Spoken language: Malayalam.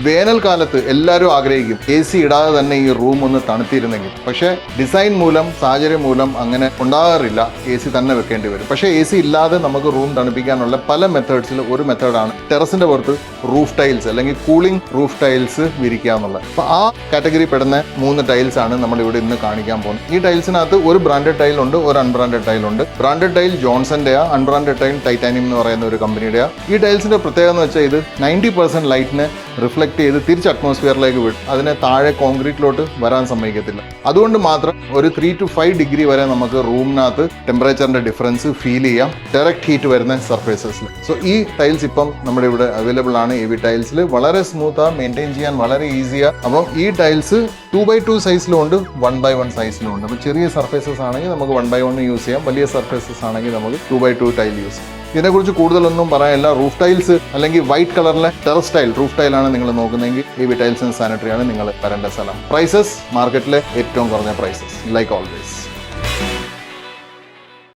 വേനൽക്കാലത്ത് എല്ലാവരും ആഗ്രഹിക്കും AC ഇടാതെ തന്നെ ഈ റൂം ഒന്ന് തണുത്തിരുന്നെങ്കിൽ. പക്ഷേ ഡിസൈൻ മൂലം, സാഹചര്യം മൂലം അങ്ങനെ ഉണ്ടാകാറില്ല. AC തന്നെ വെക്കേണ്ടി വരും. പക്ഷേ AC ഇല്ലാതെ നമുക്ക് റൂം തണുപ്പിക്കാനുള്ള പല മെത്തേഡ്സിൽ ഒരു മെത്തേഡാണ് ടെറസിന്റെ പുറത്ത് റൂഫ് ടൈൽസ് അല്ലെങ്കിൽ കൂളിംഗ് റൂഫ് ടൈൽസ് വിരിക്കുക എന്നുള്ളത്. അപ്പോൾ ആ കാറ്റഗറി പെടുന്ന 3 ടൈൽസ് ആണ് നമ്മൾ ഇവിടെ ഇന്ന് കാണിക്കാൻ പോകുന്നത്. ഈ ടൈൽസിനകത്ത് ഒരു ബ്രാൻഡഡ് ടൈൽ ഉണ്ട്, ഒരു അൺബ്രാൻഡഡ് ടൈൽ ഉണ്ട്. ബ്രാൻഡഡ് ടൈൽ ജോൺസന്റെയാ, അൺബ്രാൻഡഡ് ടൈൽ ടൈറ്റാനിയം എന്ന് പറയുന്ന ഒരു കമ്പനിയുടെയാ. ഈ ടൈൽസിന്റെ പ്രത്യേകത എന്ന് വെച്ചാൽ ഇത് 90% ലൈറ്റിനെ റിഫ്ലക്ട് ചെയ്ത് തിരിച്ച് അറ്റ്മോസ്ഫിയറിലേക്ക് വിടും. അതിനെ താഴെ കോൺക്രീറ്റിലോട്ട് വരാൻ സമ്മതിക്കത്തില്ല. അതുകൊണ്ട് മാത്രം ഒരു 3 to 5 ഡിഗ്രി വരെ നമുക്ക് റൂമിനകത്ത് ടെമ്പറേച്ചറിന്റെ ഡിഫറൻസ് ഫീൽ ചെയ്യാം ഡയറക്റ്റ് ഹീറ്റ് വരുന്ന സർഫേസസിൽ. സോ ഈ ടൈൽസ് ഇപ്പം നമ്മുടെ ഇവിടെ അവൈലബിൾ ആണ്. AV ടൈൽസിൽ വളരെ സ്മൂത്താ, മെയിൻറ്റെയിൻ ചെയ്യാൻ വളരെ ഈസിയാ. അപ്പം ഈ ടൈൽസ് 2x2 സൈസിലും ഉണ്ട്, 1x1 സൈസിലും ഉണ്ട്. അപ്പോൾ ചെറിയ സർഫേസസ് ആണെങ്കിൽ നമുക്ക് 1x1 യൂസ് ചെയ്യാം, വലിയ സർഫേസസ് ആണെങ്കിൽ നമുക്ക് 2x2 ടൈൽ യൂസ് ചെയ്യാം. ഇതിനെക്കുറിച്ച് കൂടുതലൊന്നും പറയാനില്ല. റൂഫ് ടൈൽസ് അല്ലെങ്കിൽ വൈറ്റ് കളറിലെ ടെറസ് ടൈൽ റൂഫ് ടൈലാണ് നിങ്ങൾ നോക്കുന്നതെങ്കിൽ AV ടൈൽസ് ആൻഡ് സാനിറ്ററി ആണ് നിങ്ങൾ വരേണ്ട സ്ഥലം. പ്രൈസസ് മാർക്കറ്റിലെ ഏറ്റവും കുറഞ്ഞ പ്രൈസസ്, ലൈക്ക് ഓൾവേസ്.